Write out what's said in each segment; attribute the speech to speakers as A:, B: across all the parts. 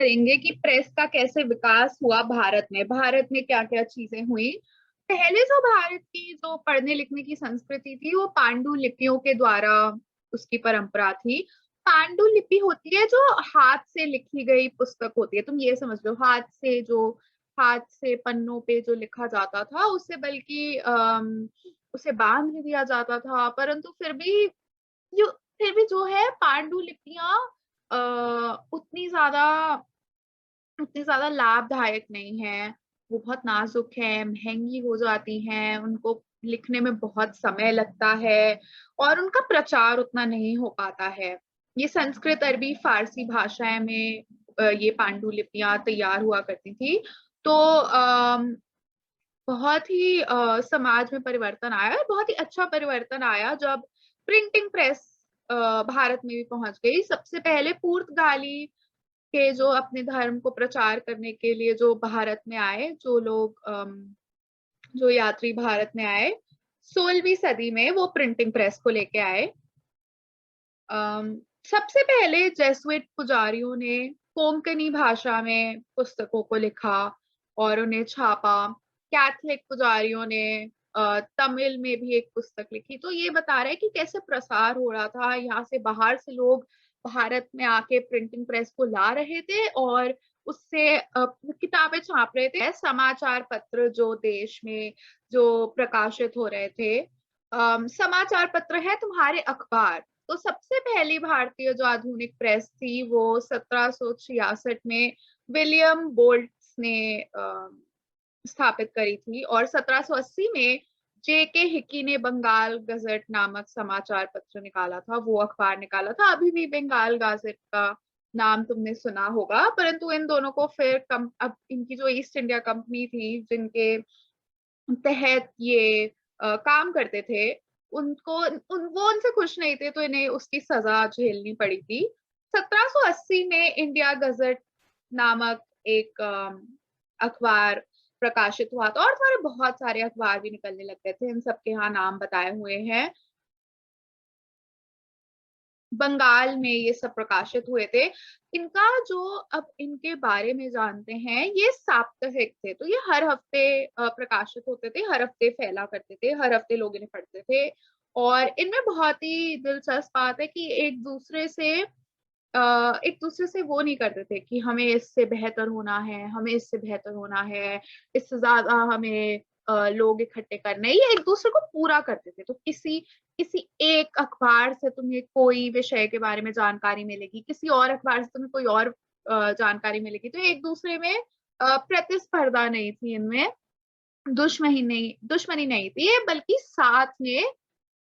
A: करेंगे कि प्रेस का कैसे विकास हुआ भारत में, भारत में क्या क्या चीजें हुई। पहले जो भारत की जो पढ़ने लिखने की संस्कृति थी वो पांडुलिपियों के द्वारा उसकी परंपरा थी। पांडुलिपि होती है जो हाथ से लिखी गई पुस्तक होती है, तुम ये समझ लो, हाथ से पन्नों पे जो लिखा जाता था उसे बल्कि उसे बांध भी दिया जाता था, परंतु फिर भी जो है पांडुलिपियां उतनी ज्यादा लाभदायक नहीं है। वो बहुत नाजुक है, महंगी हो जाती हैं, उनको लिखने में बहुत समय लगता है और उनका प्रचार उतना नहीं हो पाता है। ये संस्कृत, अरबी, फारसी भाषाएं में ये पांडुलिपियां तैयार हुआ करती थी। तो बहुत ही समाज में परिवर्तन आया, बहुत ही अच्छा परिवर्तन आया जब प्रिंटिंग प्रेस भारत में भी पहुंच गई। सबसे पहले पुर्तगाली के जो अपने धर्म को प्रचार करने के लिए जो भारत में आए, जो लोग जो यात्री भारत में आए 16वीं सदी में, वो प्रिंटिंग प्रेस को लेके आए। सबसे पहले जेसुइट पुजारियों ने कोंकणी भाषा में पुस्तकों को लिखा और उन्हें छापा। कैथलिक पुजारियों ने तमिल में भी एक पुस्तक लिखी। तो ये बता रहा है कि कैसे प्रसार हो रहा था, यहाँ से बाहर से लोग भारत में आके प्रिंटिंग प्रेस को ला रहे थे और उससे किताबें छाप रहे थे। समाचार पत्र जो देश में जो प्रकाशित हो रहे थे, समाचार पत्र है तुम्हारे अखबार। तो सबसे पहली भारतीय जो आधुनिक प्रेस थी वो 1766 में विलियम बोल्ट्स ने स्थापित करी थी और 1780 में जेके हिकी ने बंगाल गजट नामक समाचार पत्र निकाला था, वो अखबार निकाला था। अभी भी बंगाल गजट का नाम तुमने सुना होगा, परंतु इन दोनों को फिर अब इनकी जो ईस्ट इंडिया कंपनी थी जिनके तहत ये काम करते थे, वो उनसे खुश नहीं थे तो इन्हें उसकी सजा झेलनी पड़ी थी। 1780 में इंडिया गजट नामक एक अखबार प्रकाशित हुआ था और तुम्हारे बहुत सारे अखबार भी निकलने लग गए थे। इन सबके यहाँ नाम बताए हुए हैं। बंगाल में ये सब प्रकाशित हुए थे। इनका जो अब इनके बारे में जानते हैं, ये साप्ताहिक थे, तो ये हर हफ्ते प्रकाशित होते थे, हर हफ्ते फैला करते थे, हर हफ्ते लोग इन्हें पढ़ते थे। और इनमें बहुत ही दिलचस्प बात है कि एक दूसरे से वो नहीं करते थे कि हमें इससे बेहतर होना है, हमें इससे बेहतर होना है, इससे ज्यादा हमें लोग इकट्ठे करने, ये एक दूसरे को पूरा करते थे। तो किसी किसी एक अखबार से तुम्हें कोई विषय के बारे में जानकारी मिलेगी, किसी और अखबार से तुम्हें कोई और जानकारी मिलेगी। तो एक दूसरे में प्रतिस्पर्धा नहीं थी इनमें, दुश्मनी नहीं थी, बल्कि साथ में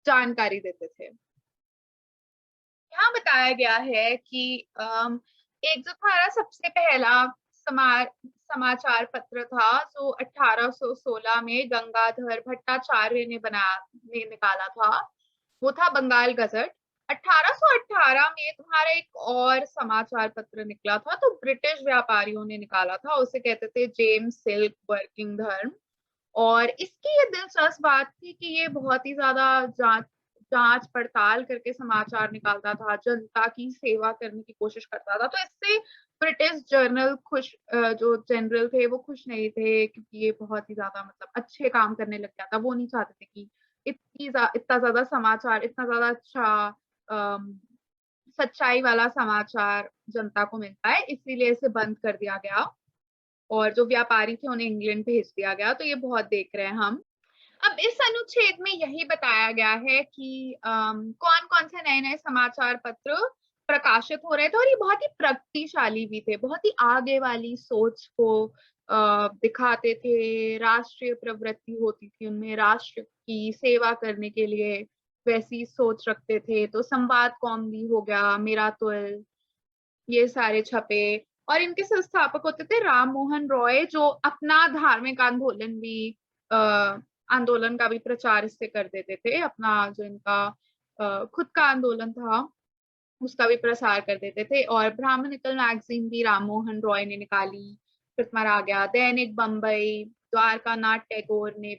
A: जानकारी देते थे। यहाँ बताया गया है कि एक जो हमारा सबसे पहला समाचार पत्र था जो 1816 में गंगाधर भट्टाचार्य ने निकाला था, वो था बंगाल गजट। 1818 में तुम्हारा एक और समाचार पत्र निकला था, तो ब्रिटिश व्यापारियों ने निकाला था, उसे कहते थे जेम्स सिल्क वर्किंग धर्म। और इसकी ये दिलचस्प बात थी कि ये बहुत ही ज्यादा जांच पड़ताल करके समाचार निकालता था, जनता की सेवा करने की कोशिश करता था। तो इससे ब्रिटिश जो जनरल थे वो खुश नहीं थे, क्योंकि ये बहुत ही ज्यादा मतलब अच्छे काम करने लग गया था। वो नहीं चाहते थे कि इतना ज्यादा समाचार, इतना ज्यादा अच्छा सच्चाई वाला समाचार जनता को मिलता है, इसीलिए इसे बंद कर दिया गया और जो व्यापारी थे उन्हें इंग्लैंड भेज दिया गया। तो ये बहुत देख रहे हैं हम। अब इस अनुच्छेद में यही बताया गया है कि कौन कौन से नए नए समाचार पत्र प्रकाशित हो रहे थे, और ये बहुत ही प्रगतिशाली भी थे, बहुत ही आगे वाली सोच को दिखाते थे। राष्ट्रीय प्रवृत्ति होती थी उनमें, राष्ट्र की सेवा करने के लिए वैसी सोच रखते थे। तो संवाद कौमुदी हो गया, मेरा तुल, ये सारे छपे। और इनके संस्थापक होते थे राम मोहन रॉय, जो अपना धार्मिक आंदोलन का भी प्रचार इससे कर देते थे। अपना जो इनका खुद का आंदोलन था उसका भी प्रसार कर देते थे। और ब्राह्मणिकल मैगजीन भी राम मोहन रॉय ने निकाली। फिर तुम्हारा आ गया दैनिक बम्बई, द्वारका नाथ टैगोर ने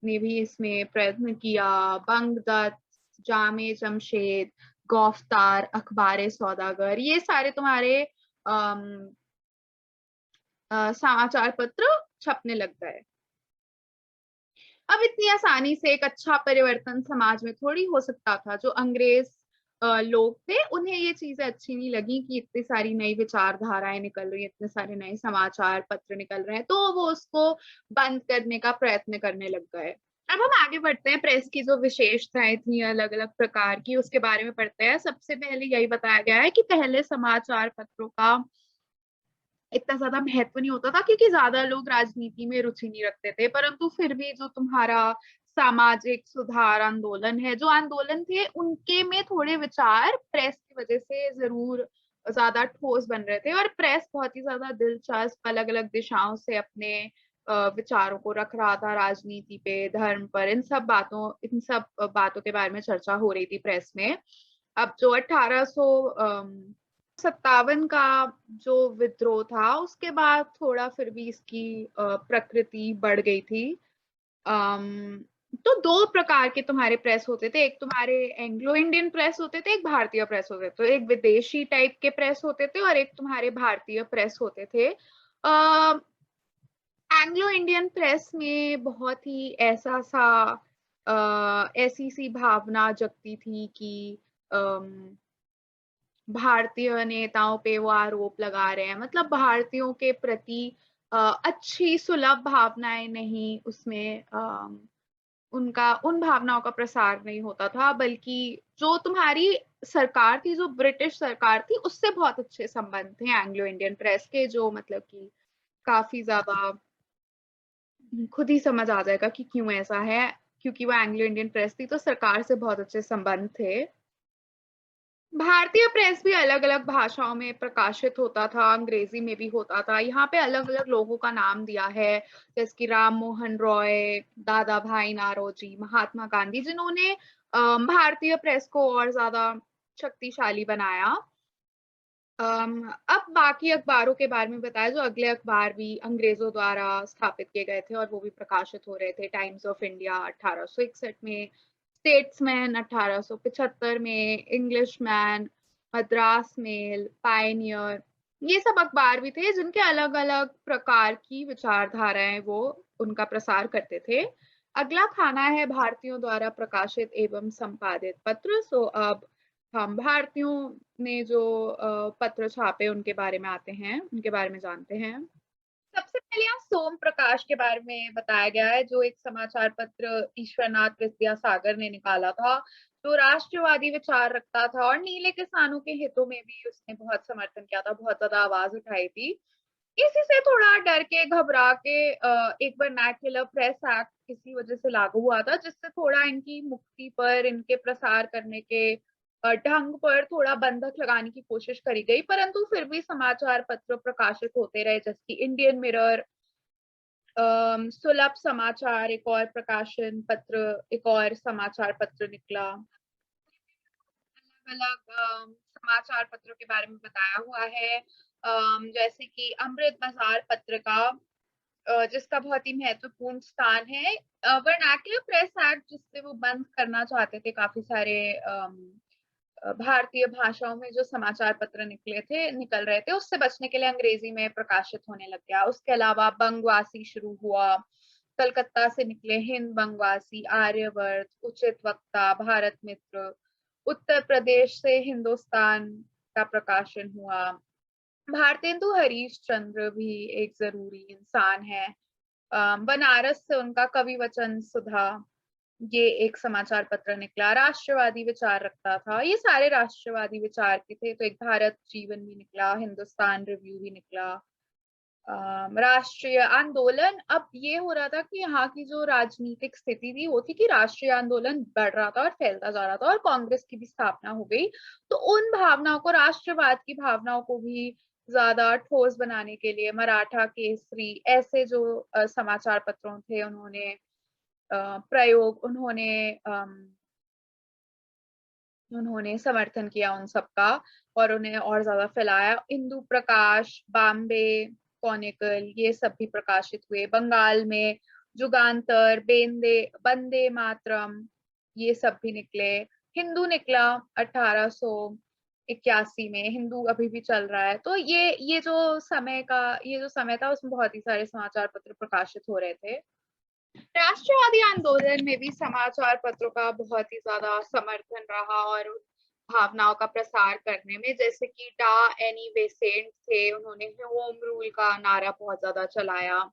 A: भी इसमें प्रयत्न किया। बंगदत्त, जामे जमशेद, गौफ्तार, अखबार सौदागर, ये सारे तुम्हारे समाचार पत्र छपने लग गए। अब इतनी आसानी से एक अच्छा परिवर्तन समाज में थोड़ी हो सकता था। जो अंग्रेज लोग थे, उन्हें ये चीजें अच्छी नहीं लगी कि इतनी सारी नई विचारधाराएं निकल रही हैं, इतने सारे नए समाचार पत्र निकल रहे हैं, तो वो उसको बंद करने का प्रयत्न करने लग गए। अब हम आगे बढ़ते हैं, प्रेस की जो विशेषताएं थी अलग अलग प्रकार की, उसके बारे में पढ़ते हैं। सबसे पहले यही बताया गया है कि पहले समाचार पत्रों का इतना ज्यादा महत्व नहीं होता था, क्योंकि ज्यादा लोग राजनीति में रुचि नहीं रखते थे। परंतु फिर भी जो तुम्हारा सामाजिक सुधार आंदोलन है, जो आंदोलन थे, उनके में थोड़े विचार प्रेस की वजह से जरूर ज्यादा ठोस बन रहे थे, और प्रेस बहुत ही ज्यादा दिलचस्प अलग अलग दिशाओं से अपने विचारों को रख रहा था। राजनीति पे, धर्म पर, इन सब बातों के बारे में चर्चा हो रही थी प्रेस में। अब जो 1857 का जो विद्रोह था, उसके बाद थोड़ा फिर भी इसकी प्रकृति बढ़ गई थी। अम, तो दो प्रकार के तुम्हारे प्रेस होते थे, एक तुम्हारे एंग्लो इंडियन प्रेस होते थे, एक भारतीय प्रेस होते थे। तो एक विदेशी टाइप के प्रेस होते थे और एक तुम्हारे भारतीय प्रेस होते थे। एंग्लो इंडियन प्रेस में बहुत ही ऐसी सी भावना जगती थी कि भारतीय नेताओं पे वो आरोप लगा रहे हैं, मतलब भारतीयों के प्रति अच्छी सुलभ भावनाएं नहीं उसमें, उनका उन भावनाओं का प्रसार नहीं होता था, बल्कि जो तुम्हारी सरकार थी, जो ब्रिटिश सरकार थी, उससे बहुत अच्छे संबंध थे एंग्लो इंडियन प्रेस के, जो मतलब कि काफी ज्यादा खुद ही समझ आ जाएगा कि क्यों ऐसा है। क्योंकि वो एंग्लो इंडियन प्रेस थी, तो सरकार से बहुत अच्छे संबंध थे। भारतीय प्रेस भी अलग अलग भाषाओं में प्रकाशित होता था, अंग्रेजी में भी होता था। यहाँ पे अलग अलग लोगों का नाम दिया है, जैसे कि राम मोहन रॉय, दादा भाई नारोजी, महात्मा गांधी, जिन्होंने भारतीय प्रेस को और ज्यादा शक्तिशाली बनाया। अब बाकी अखबारों के बारे में बताया, जो अगले अखबार भी अंग्रेजों द्वारा स्थापित किए गए थे और वो भी प्रकाशित हो रहे थे। टाइम्स ऑफ इंडिया 1861 में, स्टेट्समैन 1875 में, इंग्लिशमैन, मद्रास मेल, पायनियर, ये सब अखबार भी थे जिनके अलग अलग प्रकार की विचारधाराएं वो उनका प्रसार करते थे। अगला खाना है भारतीयों द्वारा प्रकाशित एवं संपादित पत्र। सो अब हम भारतीयों ने जो पत्र छापे उनके बारे में आते हैं, उनके बारे में जानते हैं। सबसे पहले यहाँ सोम प्रकाश के बारे में बताया गया है, जो एक समाचार पत्र ईश्वरनाथ विद्यासागर ने निकाला था, जो राष्ट्रवादी विचार रखता था और नीले किसानों के हितों में भी उसने बहुत समर्थन किया था, बहुत ज्यादा आवाज उठाई थी। इसी से थोड़ा डर के घबरा के एक वर्नाक्युलर प्रेस एक्ट इसी वजह से लागू हुआ था, जिससे थोड़ा इनकी मुक्ति पर, इनके प्रसार करने के ढंग पर थोड़ा बंधक लगाने की कोशिश करी गई। परंतु फिर भी समाचार पत्र प्रकाशित होते रहे, जैसे कि इंडियन मिरर, सुलभ समाचार, एक और प्रकाशन पत्र, एक और समाचार पत्र निकला। अलग अलग समाचार पत्रों के बारे में बताया हुआ है, जैसे कि अमृत बाजार पत्रिका, जिसका बहुत ही महत्वपूर्ण स्थान है। वर्नाक्युलर प्रेस एक्ट, जिससे वो बंद करना चाहते थे काफी सारे भारतीय भाषाओं में जो समाचार पत्र निकल रहे थे, उससे बचने के लिए अंग्रेजी में प्रकाशित होने लग गया। उसके अलावा बंगवासी शुरू हुआ, कलकत्ता से निकले हिंद बंगवासी, आर्यवर्त, उचित वक्ता, भारत मित्र। उत्तर प्रदेश से हिंदुस्तान का प्रकाशन हुआ। भारतेंदु हरीश चंद्र भी एक जरूरी इंसान है। बनारस से उनका कवि वचन सुधा, ये एक समाचार पत्र निकला। राष्ट्रवादी विचार रखता था, ये सारे राष्ट्रवादी विचार के थे। तो एक भारत जीवन भी निकला, हिंदुस्तान रिव्यू भी निकला। राष्ट्रीय आंदोलन, अब ये हो रहा था कि यहाँ की जो राजनीतिक स्थिति थी वो थी कि राष्ट्रीय आंदोलन बढ़ रहा था और फैलता जा रहा था, और कांग्रेस की भी स्थापना हो गई। तो उन भावनाओं को, राष्ट्रवाद की भावनाओं को भी ज्यादा ठोस बनाने के लिए मराठा केसरी, ऐसे जो समाचार पत्रों थे, उन्होंने प्रयोग उन्होंने उन्होंने समर्थन किया उन सबका, और उन्हें और ज्यादा फैलाया। इंदु प्रकाश, बॉम्बे कॉनिकल, ये सब भी प्रकाशित हुए। बंगाल में जुगांतर, बेंदे, वंदे मातरम, ये सब भी निकले। हिंदू निकला 1881 में, हिंदू अभी भी चल रहा है। तो ये जो समय था उसमें बहुत ही सारे समाचार पत्र प्रकाशित हो रहे थे। राष्ट्रवादी आंदोलन में भी समाचार पत्रों का बहुत ही ज्यादा समर्थन रहा और भावनाओं का प्रसार करने में, जैसे कि डा एनी बेसेंट थे, उन्होंने होम रूल का नारा बहुत ज्यादा चलाया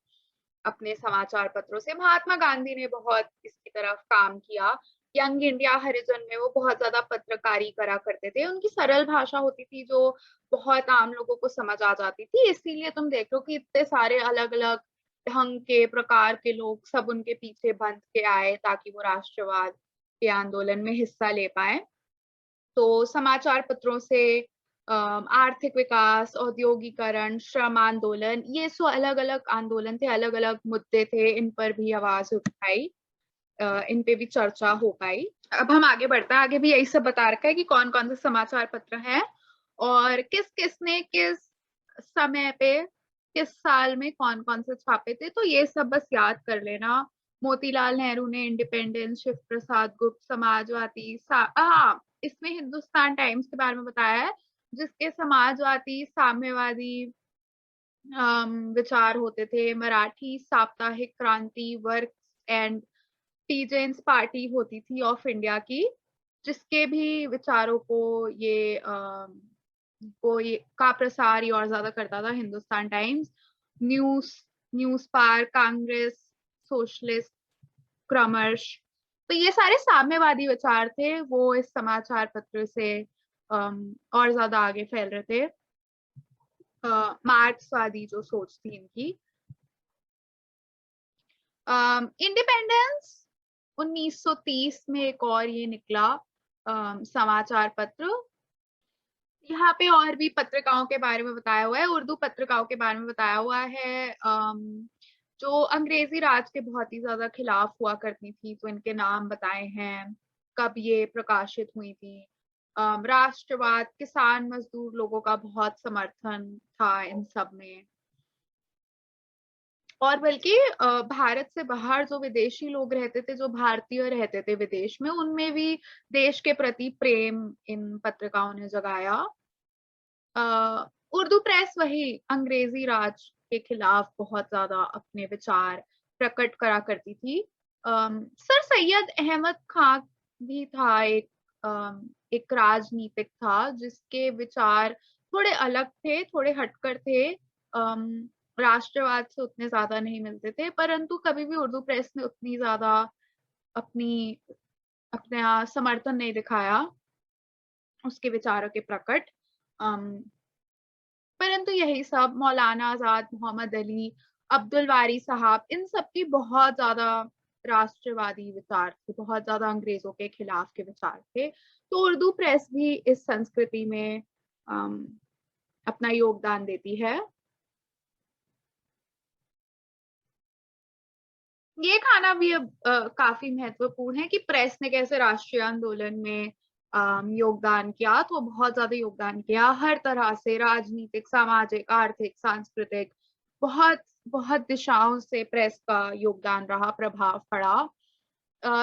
A: अपने समाचार पत्रों से। महात्मा गांधी ने बहुत इसकी तरफ काम किया। यंग इंडिया हरिजन में वो बहुत ज्यादा पत्रकारी करा करते थे। उनकी सरल भाषा होती थी जो बहुत आम लोगों को समझ आ जाती थी। इसीलिए तुम देख लो कि इतने सारे अलग अलग ढंग के प्रकार के लोग सब उनके पीछे बंध के आए ताकि वो राष्ट्रवाद के आंदोलन में हिस्सा ले पाए। तो समाचार पत्रों से आर्थिक विकास, औद्योगिकरण, श्रम आंदोलन, ये सो अलग अलग आंदोलन थे, अलग अलग मुद्दे थे, इन पर भी आवाज उठाई, इन पे भी चर्चा हो पाई। अब हम आगे बढ़ते हैं। आगे भी यही सब बता रखा है कि कौन कौन से समाचार पत्र हैं और किस किसने किस समय पे किस साल में कौन कौन से छापे थे। तो ये सब बस याद कर लेना। मोतीलाल नेहरू ने इंडिपेंडेंस, शिव प्रसाद गुप्त समाजवादी, हाँ, इसमें हिंदुस्तान टाइम्स के बारे में बताया है, जिसके समाजवादी, साम्यवादी विचार होते थे। मराठी साप्ताहिक क्रांति वर्क्स एंड पीजेंस पार्टी होती थी ऑफ इंडिया की, जिसके भी विचारों का प्रसार ये और ज्यादा करता था Hindustan times. News news park, Congress, socialist, क्रमश, तो ये सारे साम्यवादी विचार थे, वो इस समाचार पत्र से और ज्यादा आगे फैल रहे थे। मार्क्सवादी जो सोच थी इनकी। इंडिपेंडेंस 1930 में एक और ये निकला समाचार पत्र। यहाँ पे और भी पत्रिकाओं के बारे में बताया हुआ है, उर्दू पत्रिकाओं के बारे में बताया हुआ है, जो अंग्रेजी राज के बहुत ही ज्यादा खिलाफ हुआ करती थी, तो इनके नाम बताए हैं, कब ये प्रकाशित हुई थी। राष्ट्रवाद, किसान मजदूर लोगों का बहुत समर्थन था इन सब में। और बल्कि भारत से बाहर जो विदेशी लोग रहते थे, जो भारतीय रहते थे विदेश में, उनमें भी देश के प्रति प्रेम इन पत्रिकाओं ने जगाया। उर्दू प्रेस वही अंग्रेजी राज के खिलाफ बहुत ज्यादा अपने विचार प्रकट करा करती थी। सर सैयद अहमद खान भी था, एक राजनीतिक था जिसके विचार थोड़े अलग थे, थोड़े हटकर थे, राष्ट्रवाद से उतने ज्यादा नहीं मिलते थे, परंतु कभी भी उर्दू प्रेस ने उतनी ज्यादा अपनी अपना समर्थन नहीं दिखाया उसके विचारों के प्रकट। परंतु यही सब मौलाना आजाद, मोहम्मद अली, अब्दुल वारी साहब, इन सब की बहुत ज्यादा राष्ट्रवादी विचार थे, बहुत ज्यादा अंग्रेजों के खिलाफ के विचार थे। तो उर्दू प्रेस भी इस संस्कृति में अपना योगदान देती है। ये खाना भी अब काफी महत्वपूर्ण है कि प्रेस ने कैसे राष्ट्रीय आंदोलन में योगदान किया। तो बहुत ज्यादा योगदान किया हर तरह से, राजनीतिक, सामाजिक, आर्थिक, सांस्कृतिक, बहुत बहुत दिशाओं से प्रेस का योगदान रहा, प्रभाव पड़ा।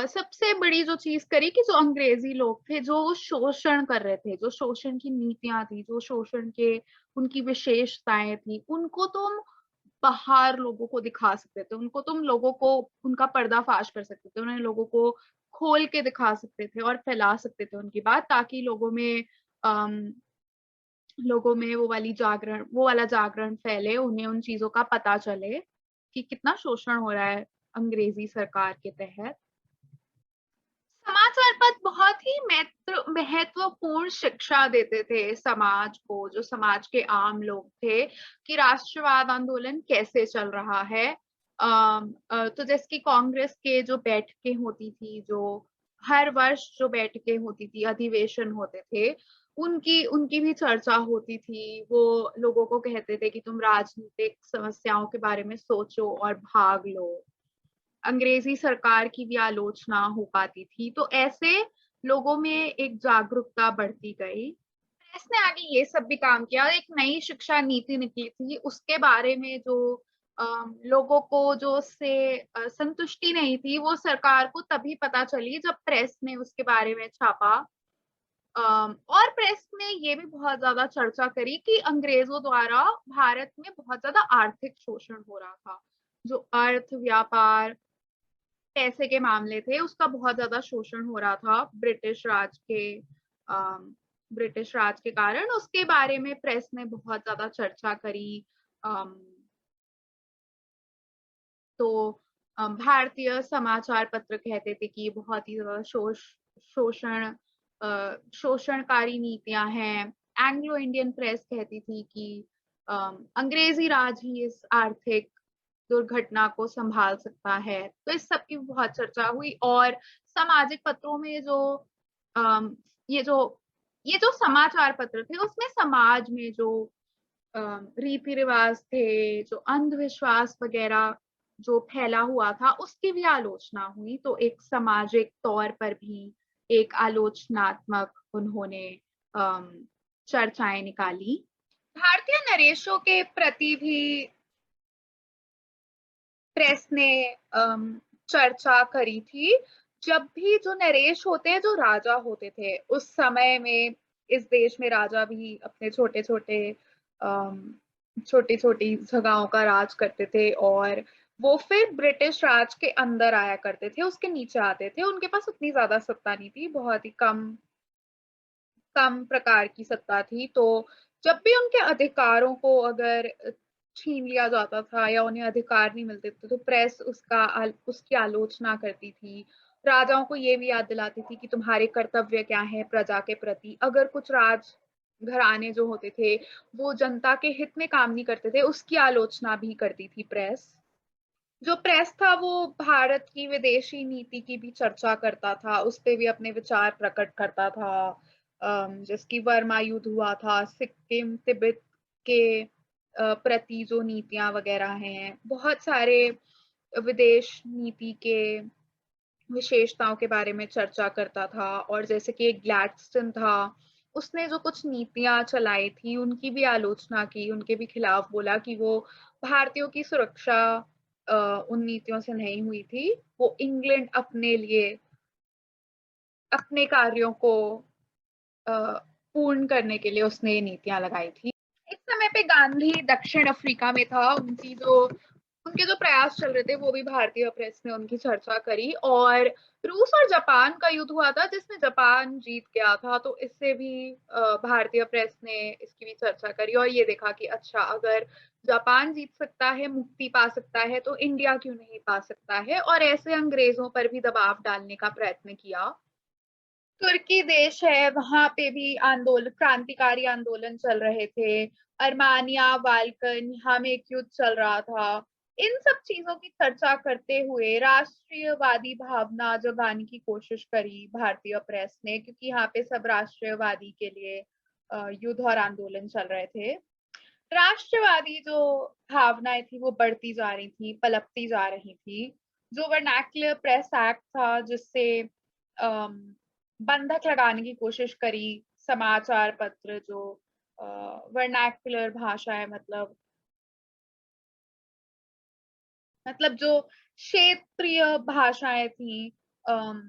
A: सबसे बड़ी जो चीज करी कि जो अंग्रेजी लोग थे जो शोषण कर रहे थे, जो शोषण की नीतियां थी, जो शोषण के उनकी विशेषताएं थी, उनको तुम बाहर लोगों को दिखा सकते थे, उनको तुम लोगों को उनका पर्दाफाश कर सकते थे, उन्हें लोगों को खोल के दिखा सकते थे और फैला सकते थे उनकी बात, ताकि लोगों में वो वाला जागरण फैले, उन्हें उन चीजों का पता चले कि कितना शोषण हो रहा है अंग्रेजी सरकार के तहत। समाचार पत्र बहुत ही महत्वपूर्ण शिक्षा देते थे समाज को, जो समाज के आम लोग थे, कि राष्ट्रवाद आंदोलन कैसे चल रहा है। तो जैसे कि कांग्रेस के जो बैठकें होती थी, जो हर वर्ष जो बैठकें होती थी, अधिवेशन होते थे, उनकी उनकी भी चर्चा होती थी। वो लोगों को कहते थे कि तुम राजनीतिक समस्याओं के बारे में सोचो और भाग लो। अंग्रेजी सरकार की भी आलोचना हो पाती थी। तो ऐसे लोगों में एक जागरूकता बढ़ती गई। प्रेस ने आगे ये सब भी काम किया। एक नई शिक्षा नीति निकली थी, उसके बारे में जो लोगों को जो उससे संतुष्टि नहीं थी, वो सरकार को तभी पता चली जब प्रेस ने उसके बारे में छापा। और प्रेस ने ये भी बहुत ज़्यादा चर्चा करी कि अंग्रेज़ों द्वारा भारत में बहुत ज़्यादा आर्थिक शोषण हो रहा था। जो अर्थ, व्यापार, पैसे के मामले थे, उसका बहुत ज़्यादा शोषण हो रहा था ब्रिटिश राज के कारण। उसके बारे में प्रेस ने बहुत ज़्यादा चर्चा करी। अम, तो भारतीय समाचार पत्र कहते थे कि बहुत ही ज़्यादा शोषण शोषणकारी नीतियाँ हैं। एंग्लो इंडियन प्रेस कहती थी कि अंग्रेजी राज ही इस आर्थिक दुर्घटना को संभाल सकता है। तो इस सब की बहुत चर्चा हुई और सामाजिक पत्रों में जो अम, ये जो ये जो समाचार पत्र थे उसमें समाज में जो रीति रिवाज थे, जो अंधविश्वास वगैरह जो फैला हुआ था, उसकी भी आलोचना हुई। तो एक सामाजिक तौर पर भी एक आलोचनात्मक उन्होंने अम, चर्चाएं निकाली। भारतीय नरेशों के प्रति भी प्रेस ने चर्चा करी थी। जब भी जो नरेश होते हैं, जो राजा होते थे, उस समय में इस देश में राजा भी अपने छोटी-छोटी जगहों का राज करते थे और वो फिर ब्रिटिश राज के अंदर आया करते थे, उसके नीचे आते थे। उनके पास उतनी ज़्यादा सत्ता नहीं थी, बहुत ही कम कम प्रकार की सत्ता थी। तो जब भी उनके अधिकारों को अगर छीन लिया जाता था या उन्हें अधिकार नहीं मिलते थे, तो प्रेस उसकी आलोचना करती थी। राजाओं को ये भी याद दिलाती थी कि तुम्हारे कर्तव्य क्या हैं प्रजा के प्रति। अगर कुछ राज घराने जो होते थे, वो जनता के हित में काम नहीं करते थे, उसकी आलोचना भी करती थी प्रेस। जो प्रेस था वो भारत की विदेशी नीति की भी चर्चा करता था, उस पे भी अपने विचार प्रकट करता था। जिसकी बर्मा युद्ध हुआ था, सिक्किम, तिब्बत के प्रति जो नीतियाँ वगैरह हैं, बहुत सारे विदेश नीति के विशेषताओं के बारे में चर्चा करता था। और जैसे कि एक ग्लैडस्टोन था, उसने जो कुछ नीतियाँ चलाई थी, उनकी भी आलोचना की, उनके भी खिलाफ बोला कि वो भारतीयों की सुरक्षा उन नीतियों से नहीं हुई थी। वो इंग्लैंड अपने लिए अपने कार्यों को अ, पूर्ण करने के लिए उसने ये नीतियाँ लगाई थी। इस समय पे गांधी दक्षिण अफ्रीका में था, उनके जो प्रयास चल रहे थे वो भी भारतीय प्रेस ने उनकी चर्चा करी। और रूस और जापान का युद्ध हुआ था जिसमें जापान जीत गया था, तो इससे भी भारतीय प्रेस ने इसकी भी चर्चा करी और ये देखा कि अच्छा, अगर जापान जीत सकता है, मुक्ति पा सकता है, तो इंडिया क्यों नहीं पा सकता है। और ऐसे अंग्रेजों पर भी दबाव डालने का प्रयत्न किया। तुर्की देश है, वहां पे भी क्रांतिकारी आंदोलन चल रहे थे। अरमानिया, बाल्कन, यहाँ में एक युद्ध चल रहा था। इन सब चीजों की चर्चा करते हुए राष्ट्रीयवादी भावना जगाने की कोशिश करी भारतीय प्रेस ने, क्योंकि यहाँ पे सब राष्ट्रीयवादी के लिए युद्ध और आंदोलन चल रहे थे। राष्ट्रवादी जो भावनाएं थी वो बढ़ती जा रही थी, पलपती जा रही थी। जो वर्नाक्युलर प्रेस एक्ट था, जिससे बंधक लगाने की कोशिश करी समाचार पत्र जो वर्नाक्युलर भाषा है, मतलब जो क्षेत्रीय भाषाएं थी, अम,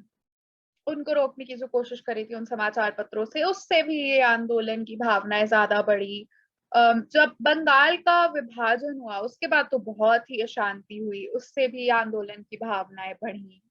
A: उनको रोकने की जो कोशिश करी थी उन समाचार पत्रों से, उससे भी ये आंदोलन की भावनाएं ज्यादा बढ़ी। जब बंगाल का विभाजन हुआ उसके बाद तो बहुत ही अशांति हुई, उससे भी आंदोलन की भावनाएं बढ़ी।